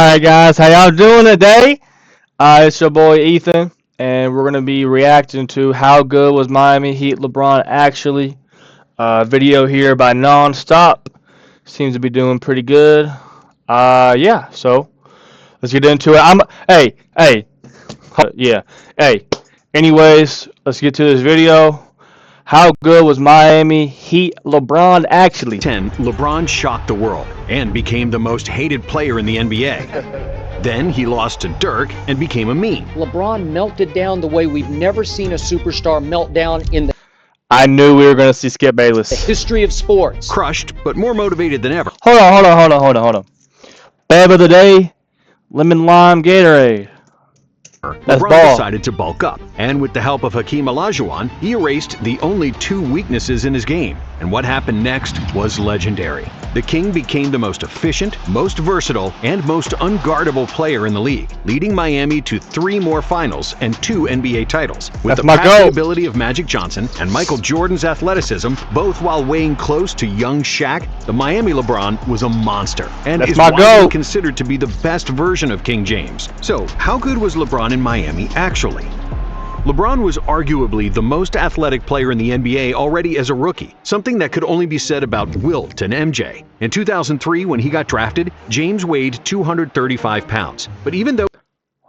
Alright guys, how y'all doing today? It's your boy Ethan, and we're gonna be reacting to how good was Miami Heat LeBron actually. Video here by Nonstop. Seems to be doing pretty good. Yeah, so let's get into it. Yeah, hey. Anyways, let's get to this video. How good was Miami Heat LeBron actually? 10, LeBron shocked the world and became the most hated player in the NBA. Then he lost to Dirk and became a meme. LeBron melted down the way we've never seen a superstar melt down in the I knew we were gonna see Skip Bayless. history of sports. Crushed, but more motivated than ever. Hold on. Bab of the day, lemon lime Gatorade. That's LeBron ball. decided to bulk up, and with the help of Hakeem Olajuwon, he erased the only two weaknesses in his game. And what happened next was legendary. The King became the most efficient, most versatile, and most unguardable player in the league, leading Miami to 3 more finals and 2 NBA titles. With the passing ability of Magic Johnson and Michael Jordan's athleticism, both while weighing close to young Shaq, the Miami LeBron was a monster and is widely considered to be the best version of King James. So, how good was LeBron in Miami actually? LeBron was arguably the most athletic player in the NBA already as a rookie, something that could only be said about Wilt and MJ. In 2003, when he got drafted, James weighed 235 pounds. But even though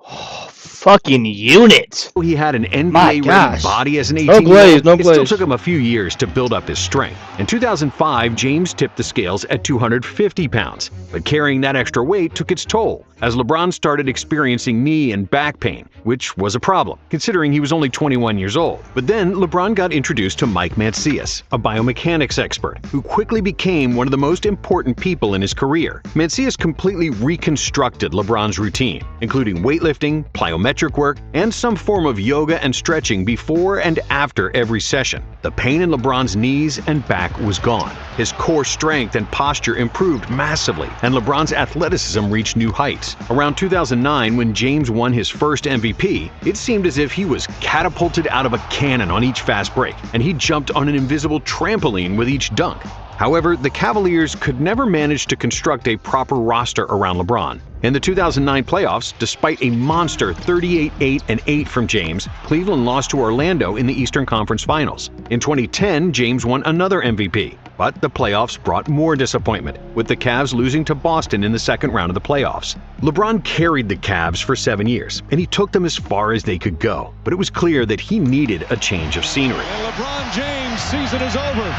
fucking unit. he had an NBA-ready body as an 18-year-old, it still took him a few years to build up his strength. In 2005, James tipped the scales at 250 pounds, but carrying that extra weight took its toll, as LeBron started experiencing knee and back pain, which was a problem, considering he was only 21 years old. But then, LeBron got introduced to Mike Mancias, a biomechanics expert, who quickly became one of the most important people in his career. Mancias completely reconstructed LeBron's routine, including weightlifting, plyometrics, work, and some form of yoga and stretching before and after every session. The pain in LeBron's knees and back was gone. His core strength and posture improved massively, and LeBron's athleticism reached new heights. Around 2009, when James won his first MVP, it seemed as if he was catapulted out of a cannon on each fast break, and he jumped on an invisible trampoline with each dunk. However, the Cavaliers could never manage to construct a proper roster around LeBron. In the 2009 playoffs, despite a monster 38-8-8 from James, Cleveland lost to Orlando in the Eastern Conference Finals. In 2010, James won another MVP, but the playoffs brought more disappointment, with the Cavs losing to Boston in the second round of the playoffs. LeBron carried the Cavs for 7 years, and he took them as far as they could go, but it was clear that he needed a change of scenery. And LeBron James' season is over.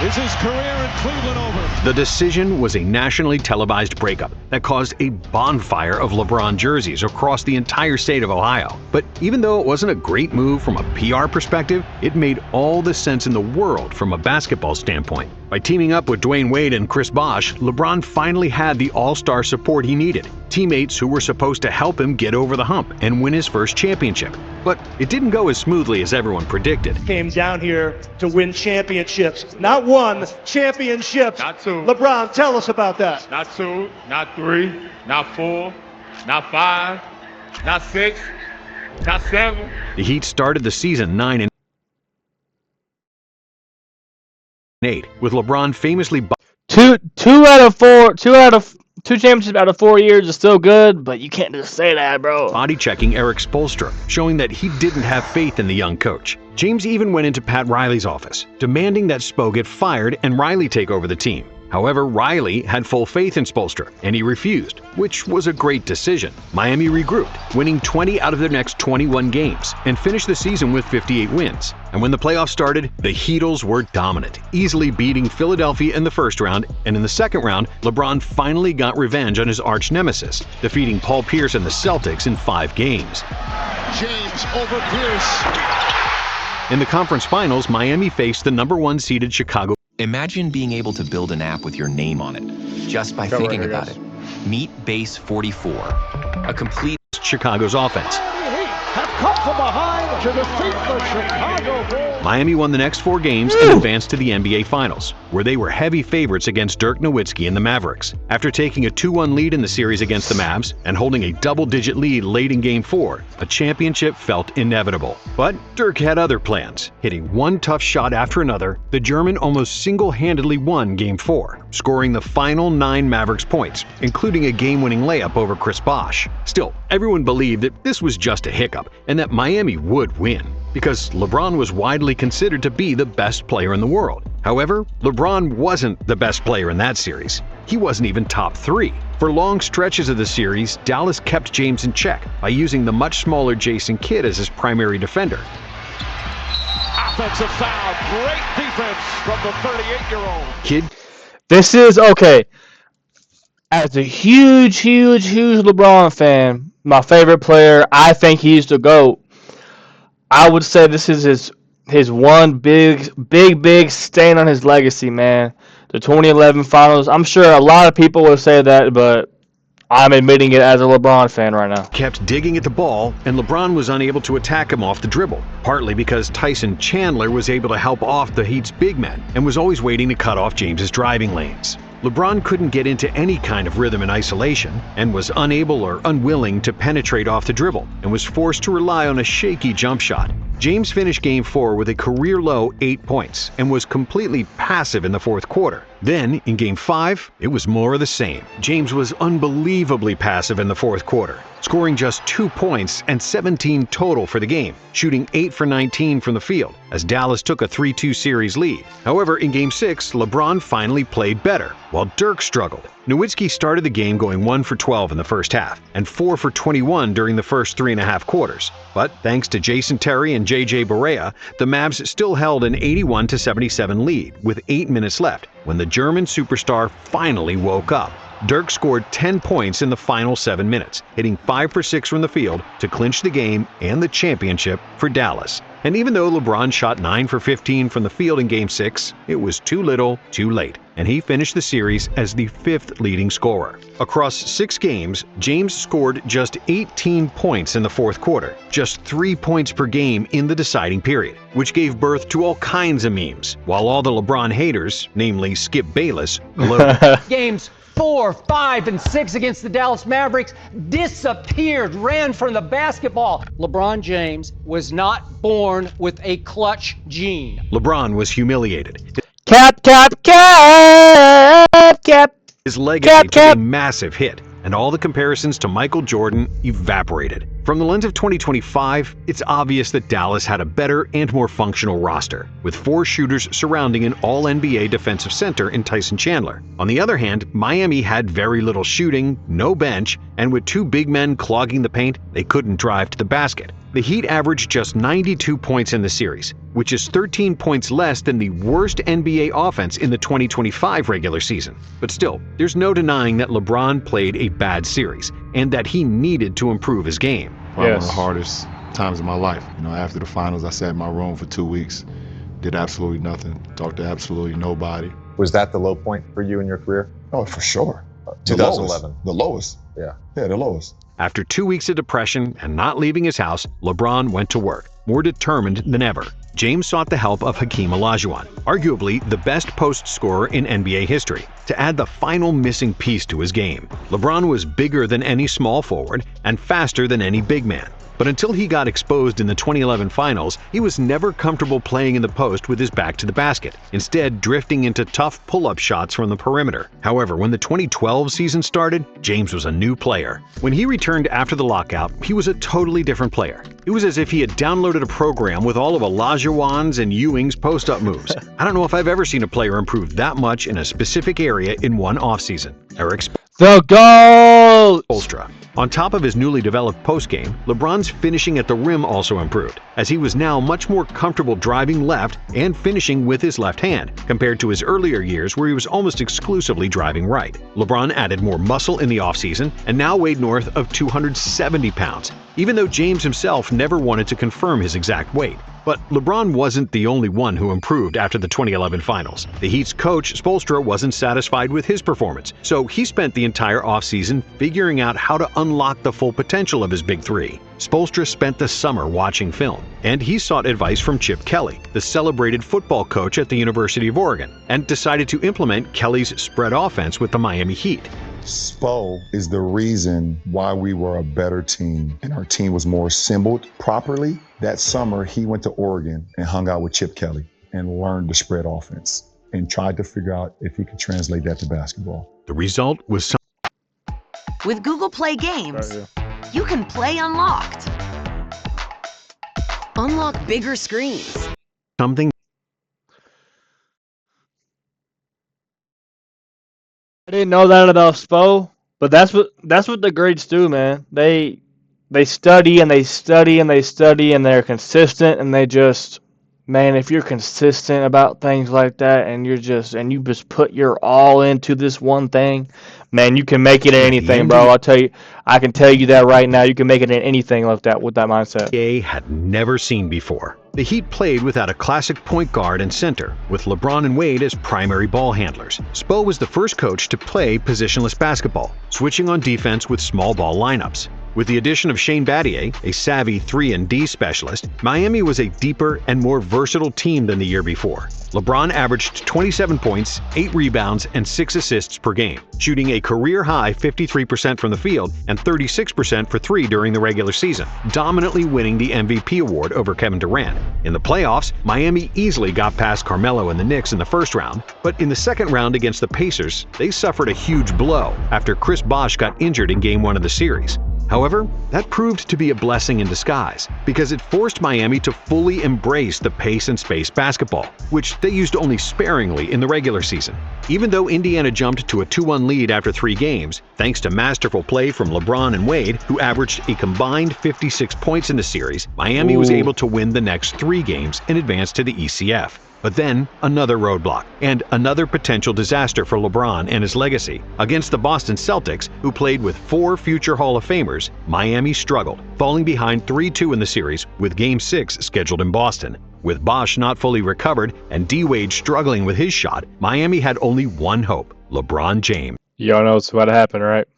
Is his career in Cleveland over? The decision was a nationally televised breakup that caused a bonfire of LeBron jerseys across the entire state of Ohio. But even though it wasn't a great move from a PR perspective, it made all the sense in the world from a basketball standpoint. By teaming up with Dwayne Wade and Chris Bosh, LeBron finally had the all-star support he needed, teammates who were supposed to help him get over the hump and win his first championship. But it didn't go as smoothly as everyone predicted. Came down here to win championships. Not one, championships. Not two. LeBron, tell us about that. Not 2, not 3, not 4, not 5, not 6, not 7. The Heat started the season 9-8, with LeBron famously two championships out of 4 years is still good, but you can't just say that, bro. Body checking Eric Spoelstra, showing that he didn't have faith in the young coach. James even went into Pat Riley's office, demanding that Spo get fired and Riley take over the team. However, Riley had full faith in Spoelstra, and he refused, which was a great decision. Miami regrouped, winning 20 out of their next 21 games, and finished the season with 58 wins. And when the playoffs started, the Heatles were dominant, easily beating Philadelphia in the first round, and in the second round, LeBron finally got revenge on his arch nemesis, defeating Paul Pierce and the Celtics in 5 games. James over Pierce. In the conference finals, Miami faced the #1 seeded Chicago. Imagine being able to build an app with your name on it, just by thinking about it. Meet Base 44, a complete Chicago's offense. Have come from behind to defeat the Chicago Bulls. Miami won the next 4 games and advanced to the NBA Finals, where they were heavy favorites against Dirk Nowitzki and the Mavericks. After taking a 2-1 lead in the series against the Mavs and holding a double-digit lead late in Game 4, a championship felt inevitable. But Dirk had other plans. Hitting one tough shot after another, the German almost single-handedly won Game 4, scoring the final 9 Mavericks points, including a game-winning layup over Chris Bosh. Still, everyone believed that this was just a hiccup and that Miami would win, because LeBron was widely considered to be the best player in the world. However, LeBron wasn't the best player in that series. He wasn't even top 3. For long stretches of the series, Dallas kept James in check by using the much smaller Jason Kidd as his primary defender. Offensive foul. Great defense from the 38-year-old. Kidd. This is okay. As a huge LeBron fan, my favorite player, I think he's the GOAT. I would say this is his one big stain on his legacy, man. The 2011 Finals. I'm sure a lot of people will say that, but I'm admitting it as a LeBron fan right now. Kept digging at the ball, and LeBron was unable to attack him off the dribble, partly because Tyson Chandler was able to help off the Heat's big men and was always waiting to cut off James's driving lanes. LeBron couldn't get into any kind of rhythm in isolation and was unable or unwilling to penetrate off the dribble and was forced to rely on a shaky jump shot. James finished Game 4 with a career-low 8 points and was completely passive in the fourth quarter. Then, in Game 5, it was more of the same. James was unbelievably passive in the fourth quarter, scoring just 2 points and 17 total for the game, shooting 8 for 19 from the field, as Dallas took a 3-2 series lead. However, in Game 6, LeBron finally played better, while Dirk struggled. Nowitzki started the game going 1 for 12 in the first half and 4 for 21 during the first 3.5 quarters. But thanks to Jason Terry and J.J. Barea, the Mavs still held an 81-77 lead with 8 minutes left when the German superstar finally woke up. Dirk scored 10 points in the final 7 minutes, hitting 5 for 6 from the field to clinch the game and the championship for Dallas. And even though LeBron shot 9 for 15 from the field in Game 6, it was too little, too late, and he finished the series as the 5th leading scorer. Across 6 games, James scored just 18 points in the fourth quarter, just 3 points per game in the deciding period, which gave birth to all kinds of memes, while all the LeBron haters, namely Skip Bayless, gloated. Games 4, 5, and 6 against the Dallas Mavericks disappeared, ran from the basketball. LeBron James was not born with a clutch gene. LeBron was humiliated. Cap. His legacy took a massive hit, and all the comparisons to Michael Jordan evaporated. From the lens of 2025, it's obvious that Dallas had a better and more functional roster, with 4 shooters surrounding an all-NBA defensive center in Tyson Chandler. On the other hand, Miami had very little shooting, no bench, and with 2 big men clogging the paint, they couldn't drive to the basket. The Heat averaged just 92 points in the series, which is 13 points less than the worst NBA offense in the 2025 regular season. But still, there's no denying that LeBron played a bad series, and that he needed to improve his game. One of the hardest times of my life. After the finals, I sat in my room for 2 weeks, did absolutely nothing, talked to absolutely nobody. Was that the low point for you in your career? Oh, for sure. 2011. The lowest. Yeah, the lowest. After 2 weeks of depression and not leaving his house, LeBron went to work, more determined than ever. James sought the help of Hakeem Olajuwon, arguably the best post scorer in NBA history, to add the final missing piece to his game. LeBron was bigger than any small forward and faster than any big man. But until he got exposed in the 2011 Finals, he was never comfortable playing in the post with his back to the basket, instead drifting into tough pull-up shots from the perimeter. However, when the 2012 season started, James was a new player. When he returned after the lockout, he was a totally different player. It was as if he had downloaded a program with all of Olajuwon's and Ewing's post-up moves. I don't know if I've ever seen a player improve that much in a specific area in one offseason. Eric The GOAT! Spoelstra. On top of his newly developed postgame, LeBron's finishing at the rim also improved, as he was now much more comfortable driving left and finishing with his left hand, compared to his earlier years where he was almost exclusively driving right. LeBron added more muscle in the offseason and now weighed north of 270 pounds, even though James himself never wanted to confirm his exact weight. But LeBron wasn't the only one who improved after the 2011 finals. The Heat's coach, Spoelstra, wasn't satisfied with his performance, so he spent the entire offseason figuring out how to unlock the full potential of his big three. Spoelstra spent the summer watching film, and he sought advice from Chip Kelly, the celebrated football coach at the University of Oregon, and decided to implement Kelly's spread offense with the Miami Heat. Spo is the reason why we were a better team and our team was more assembled properly. That summer, he went to Oregon and hung out with Chip Kelly and learned the spread offense and tried to figure out if he could translate that to basketball. The result was with Google Play Games, you can play unlocked. Unlock bigger screens. something. I didn't know that about Spo, but that's what the greats do, man. They study and they study and they study and they're consistent and they just, man, if you're consistent about things like that and you just put your all into this one thing, man, you can make it in anything, bro. I can tell you that right now. You can make it in anything like that with that mindset. NBA had never seen before. The Heat played without a classic point guard and center, with LeBron and Wade as primary ball handlers. Spo was the first coach to play positionless basketball, switching on defense with small ball lineups. With the addition of Shane Battier, a savvy 3-and-D specialist, Miami was a deeper and more versatile team than the year before. LeBron averaged 27 points, 8 rebounds, and 6 assists per game, shooting a career-high 53% from the field and 36% for 3 during the regular season, dominantly winning the MVP award over Kevin Durant. In the playoffs, Miami easily got past Carmelo and the Knicks in the first round, but in the second round against the Pacers, they suffered a huge blow after Chris Bosh got injured in Game 1 of the series. However, that proved to be a blessing in disguise because it forced Miami to fully embrace the pace and space basketball, which they used only sparingly in the regular season. Even though Indiana jumped to a 2-1 lead after 3 games, thanks to masterful play from LeBron and Wade, who averaged a combined 56 points in the series, Miami was able to win the next 3 games and advance to the ECF. But then, another roadblock, and another potential disaster for LeBron and his legacy. Against the Boston Celtics, who played with 4 future Hall of Famers, Miami struggled, falling behind 3-2 in the series with Game 6 scheduled in Boston. With Bosh not fully recovered and D-Wade struggling with his shot, Miami had only one hope: LeBron James. Y'all know what happened, right?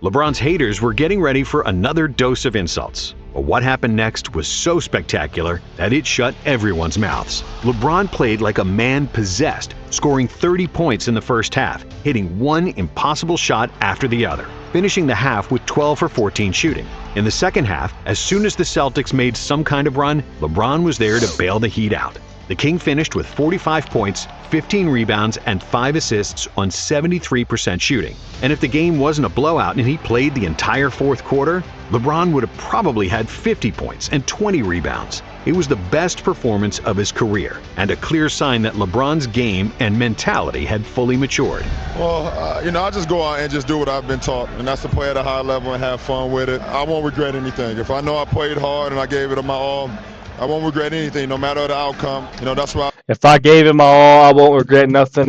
LeBron's haters were getting ready for another dose of insults. But what happened next was so spectacular that it shut everyone's mouths. LeBron played like a man possessed, scoring 30 points in the first half, hitting one impossible shot after the other, finishing the half with 12 for 14 shooting. In the second half, as soon as the Celtics made some kind of run, LeBron was there to bail the Heat out. The King finished with 45 points, 15 rebounds, and 5 assists on 73% shooting. And if the game wasn't a blowout and he played the entire fourth quarter, LeBron would have probably had 50 points and 20 rebounds. It was the best performance of his career, and a clear sign that LeBron's game and mentality had fully matured. Well, I just go out and just do what I've been taught, and that's to play at a high level and have fun with it. I won't regret anything. If I know I played hard and I gave it my all, I won't regret anything, no matter the outcome. That's why. If I gave it my all, I won't regret nothing.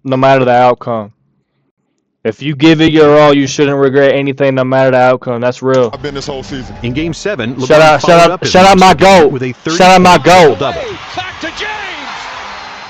No matter the outcome. If you give it your all, you shouldn't regret anything, no matter the outcome. That's real. I've been this whole season. In Game 7, LeBron shout out my GOAT. With a 30 shout out my GOAT. double. Back to James.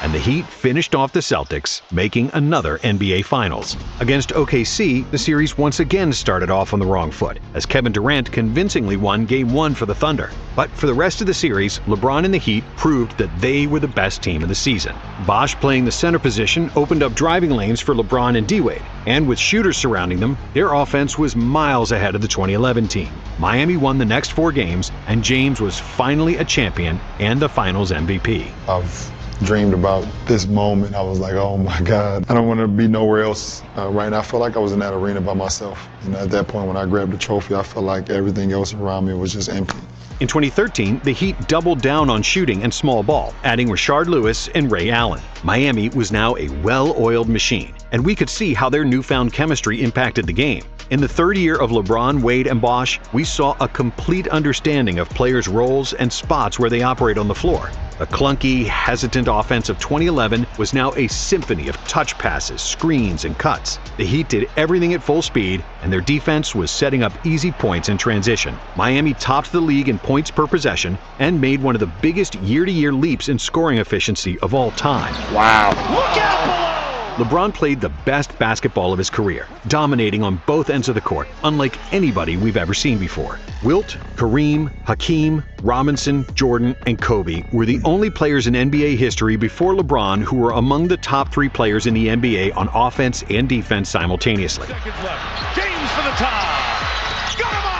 And the Heat finished off the Celtics, making another NBA Finals. Against OKC, the series once again started off on the wrong foot, as Kevin Durant convincingly won Game 1 for the Thunder. But for the rest of the series, LeBron and the Heat proved that they were the best team of the season. Bosh playing the center position opened up driving lanes for LeBron and D-Wade, and with shooters surrounding them, their offense was miles ahead of the 2011 team. Miami won the next 4 games, and James was finally a champion and the Finals MVP. I've dreamed about this moment. I was like, oh my God, I don't want to be nowhere else right now. I felt like I was in that arena by myself. And at that point, when I grabbed the trophy, I felt like everything else around me was just empty. In 2013, the Heat doubled down on shooting and small ball, adding Rashard Lewis and Ray Allen. Miami was now a well-oiled machine, and we could see how their newfound chemistry impacted the game. In the third year of LeBron, Wade, and Bosh, we saw a complete understanding of players' roles and spots where they operate on the floor. The clunky, hesitant offense of 2011 was now a symphony of touch passes, screens, and cuts. The Heat did everything at full speed, and their defense was setting up easy points in transition. Miami topped the league in points points per possession and made one of the biggest year-to-year leaps in scoring efficiency of all time. Wow. Look out below! LeBron played the best basketball of his career, dominating on both ends of the court, unlike anybody we've ever seen before. Wilt, Kareem, Hakeem, Robinson, Jordan, and Kobe were the only players in NBA history before LeBron who were among the top 3 players in the NBA on offense and defense simultaneously. Seconds left. James for the tie. Got 'em all!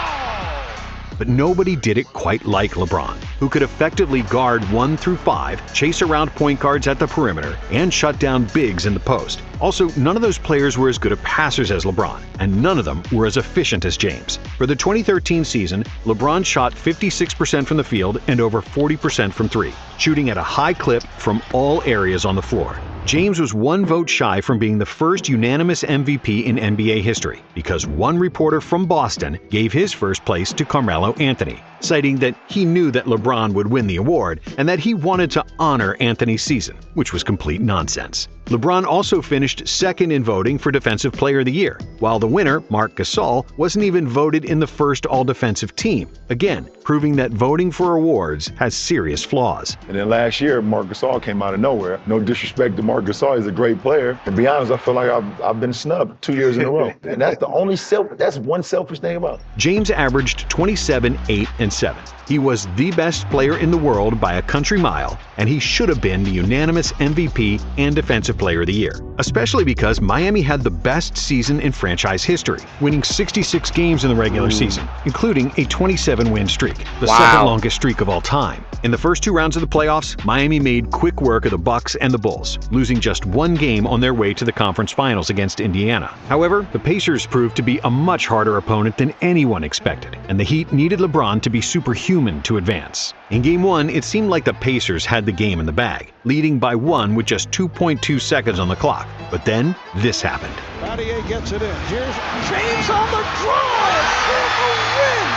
But nobody did it quite like LeBron, who could effectively guard 1 through 5, chase around point guards at the perimeter, and shut down bigs in the post. Also, none of those players were as good of passers as LeBron, and none of them were as efficient as James. For the 2013 season, LeBron shot 56% from the field and over 40% from 3, shooting at a high clip from all areas on the floor. James was 1 vote shy from being the first unanimous MVP in NBA history because one reporter from Boston gave his first place to Carmelo Anthony, citing that he knew that LeBron would win the award and that he wanted to honor Anthony's season, which was complete nonsense. LeBron also finished second in voting for Defensive Player of the Year, while the winner, Marc Gasol, wasn't even voted in the first All-Defensive team, again, proving that voting for awards has serious flaws. And then last year, Marc Gasol came out of nowhere. No disrespect to Marc Gasol, he's a great player. To be honest, I feel like I've been snubbed 2 years in a row. And that's the only that's one selfish thing about it. James averaged 27, 8, and 7. He was the best player in the world by a country mile, and he should have been the unanimous MVP and Defensive Player of the Year, especially because Miami had the best season in franchise history, winning 66 games in the regular season, including a 27-win streak, the second longest streak of all time. In the first 2 rounds of the playoffs, Miami made quick work of the Bucks and the Bulls, losing just 1 game on their way to the conference finals against Indiana. However, the Pacers proved to be a much harder opponent than anyone expected, and the Heat needed LeBron to be superhuman to advance. In Game 1, it seemed like the Pacers had the game in the bag, leading by 1 with just 2.2 seconds on the clock. But then, this happened. Battier gets it in. Here's James on the drive for the win!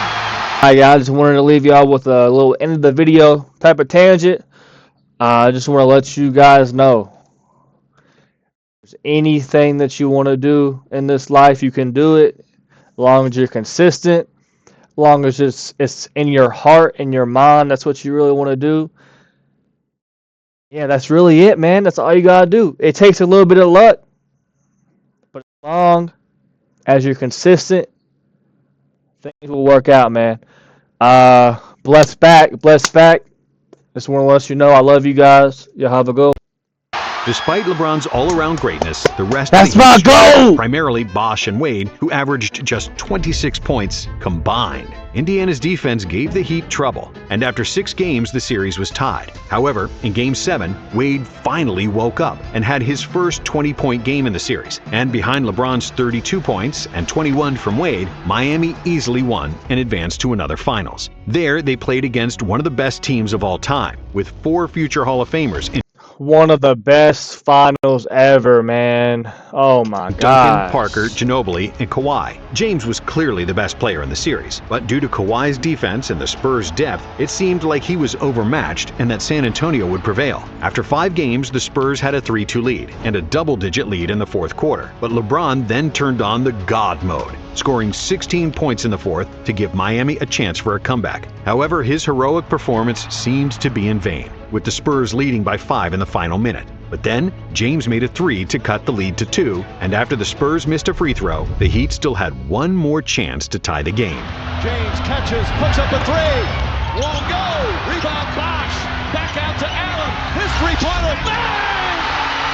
Alright, guys, I just wanted to leave y'all with a little end of the video type of tangent. I just want to let you guys know, if there's anything that you want to do in this life, you can do it, as long as you're consistent. As long as it's in your heart and your mind, that's what you really want to do. Yeah, that's really it, man. That's all you gotta do. It takes a little bit of luck, but as long as you're consistent, things will work out, man. Blessed back. Just want to let you know I love you guys. Y'all have a good one. Despite LeBron's all-around greatness, the rest That's of the my Heat goal! primarily Bosh and Wade, who averaged just 26 points combined. Indiana's defense gave the Heat trouble, and after 6 games, the series was tied. However, in Game 7, Wade finally woke up and had his first 20-point game in the series. And behind LeBron's 32 points and 21 from Wade, Miami easily won and advanced to another finals. There, they played against one of the best teams of all time, with 4 future Hall of Famers in One of the best finals ever, man. Oh my God. Duncan, Parker, Ginobili, and Kawhi. James was clearly the best player in the series, but due to Kawhi's defense and the Spurs' depth, it seemed like he was overmatched and that San Antonio would prevail. After 5 games, the Spurs had a 3-2 lead and a double-digit lead in the 4th quarter, but LeBron then turned on the God mode, scoring 16 points in the 4th to give Miami a chance for a comeback. However, his heroic performance seemed to be in vain, with the Spurs leading by 5 in the final minute. But then, James made a 3 to cut the lead to 2, and after the Spurs missed a free throw, the Heat still had one more chance to tie the game. James catches, puts up a 3. Won't go. Rebound Bosh. Back out to Allen. His three-pointer. Bang!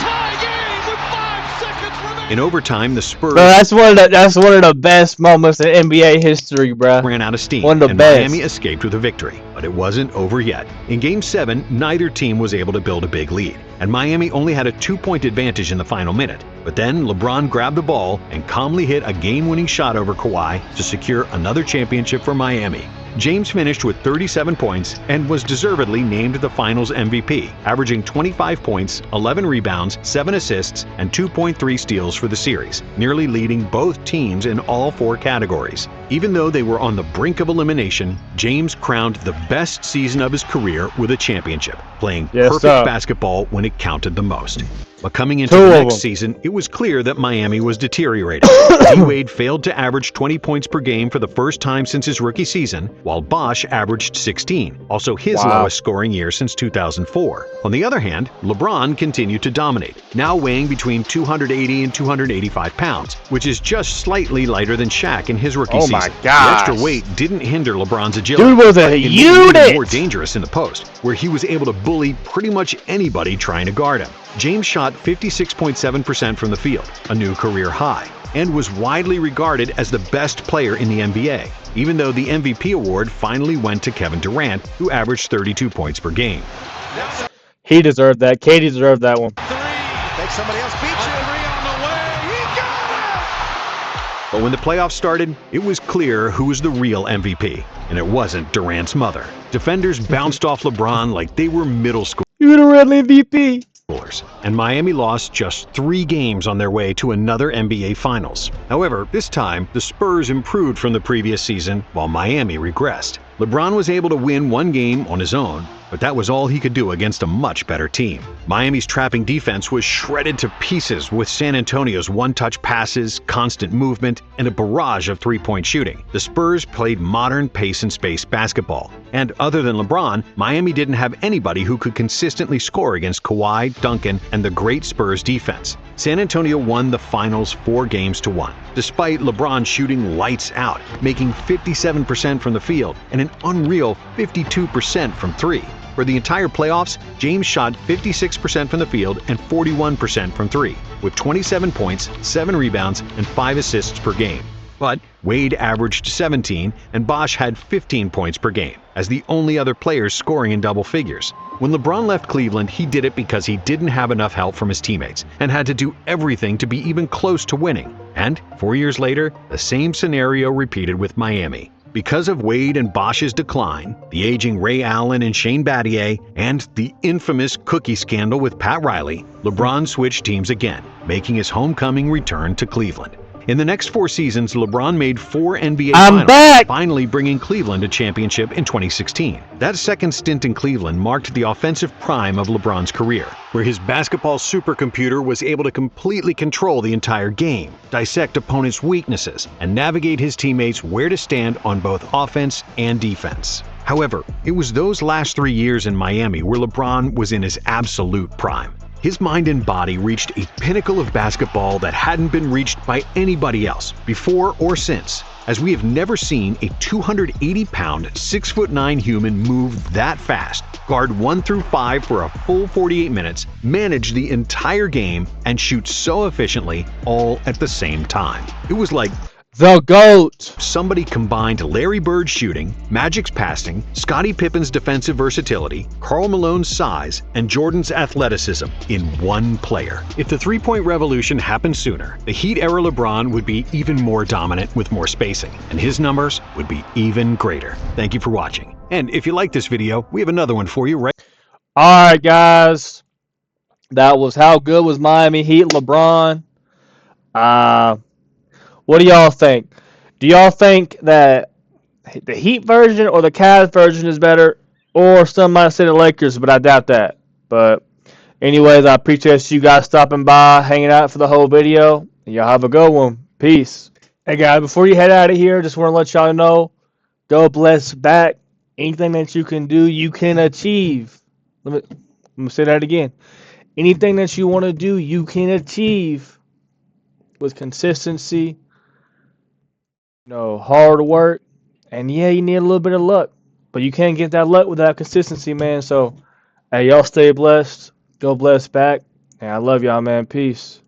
Tie game with 5 seconds remaining. In overtime, the Spurs Bro, that's one of the best moments in NBA history, bro. ran out of steam, One of the and best. Miami escaped with a victory. But it wasn't over yet. In Game 7, neither team was able to build a big lead, and Miami only had a 2-point advantage in the final minute. But then LeBron grabbed the ball and calmly hit a game-winning shot over Kawhi to secure another championship for Miami. James finished with 37 points and was deservedly named the Finals MVP, averaging 25 points, 11 rebounds, 7 assists, and 2.3 steals for the series, nearly leading both teams in all 4 categories. Even though they were on the brink of elimination, James crowned the best season of his career with a championship, playing perfect basketball when it counted the most. But coming into the next season, it was clear that Miami was deteriorating. D-Wade failed to average 20 points per game for the first time since his rookie season, while Bosh averaged 16, also his lowest scoring year since 2004. On the other hand, LeBron continued to dominate, now weighing between 280 and 285 pounds, which is just slightly lighter than Shaq in his rookie season. Oh my gosh. The extra weight didn't hinder LeBron's agility. Dude was a unit! More dangerous in the post, where he was able to bully pretty much anybody trying to guard him. James shot 56.7% from the field, a new career high, and was widely regarded as the best player in the NBA, even though the MVP award finally went to Kevin Durant, who averaged 32 points per game. He deserved that. Katie deserved that one. Make somebody else beat you. Three on the way. He got it! But when the playoffs started, it was clear who was the real MVP, and it wasn't Durant's mother. Defenders bounced off LeBron like they were middle school. You the real MVP. And Miami lost just 3 games on their way to another NBA Finals. However, this time, the Spurs improved from the previous season, while Miami regressed. LeBron was able to win 1 game on his own, but that was all he could do against a much better team. Miami's trapping defense was shredded to pieces with San Antonio's one-touch passes, constant movement, and a barrage of three-point shooting. The Spurs played modern pace and space basketball. And other than LeBron, Miami didn't have anybody who could consistently score against Kawhi, Duncan, and the great Spurs defense. San Antonio won the finals 4-1, despite LeBron shooting lights out, making 57% from the field and an unreal 52% from 3. For the entire playoffs, James shot 56% from the field and 41% from 3, with 27 points, 7 rebounds, and 5 assists per game. But Wade averaged 17 and Bosh had 15 points per game, as the only other players scoring in double figures. When LeBron left Cleveland, he did it because he didn't have enough help from his teammates and had to do everything to be even close to winning. And 4 years later, the same scenario repeated with Miami. Because of Wade and Bosh's decline, the aging Ray Allen and Shane Battier, and the infamous cookie scandal with Pat Riley, LeBron switched teams again, making his homecoming return to Cleveland. In the next 4 seasons, LeBron made 4 NBA Finals, finally bringing Cleveland a championship in 2016. That second stint in Cleveland marked the offensive prime of LeBron's career, where his basketball supercomputer was able to completely control the entire game, dissect opponents' weaknesses, and navigate his teammates where to stand on both offense and defense. However, it was those last 3 years in Miami where LeBron was in his absolute prime. His mind and body reached a pinnacle of basketball that hadn't been reached by anybody else, before or since, as we have never seen a 280-pound, 6'9" human move that fast, guard 1 through 5 for a full 48 minutes, manage the entire game, and shoot so efficiently, all at the same time. It was like the GOAT. Somebody combined Larry Bird's shooting, Magic's passing, Scottie Pippen's defensive versatility, Karl Malone's size, and Jordan's athleticism in one player. If the three-point revolution happened sooner, the Heat-era LeBron would be even more dominant with more spacing, and his numbers would be even greater. Thank you for watching. And if you like this video, we have another one for you right. All right, guys. That was how good was Miami Heat LeBron. What do y'all think? Do y'all think that the Heat version or the Cavs version is better? Or some might say the Lakers, but I doubt that. But anyways, I appreciate you guys stopping by, hanging out for the whole video. Y'all have a good one. Peace. Hey guys, before you head out of here, just want to let y'all know, go bless back. Anything that you can do, you can achieve. Let me say that again. Anything that you want to do, you can achieve with consistency. Hard work, and yeah, you need a little bit of luck, but you can't get that luck without consistency, man. So, hey, y'all stay blessed, go blessed back, and I love y'all, man. Peace.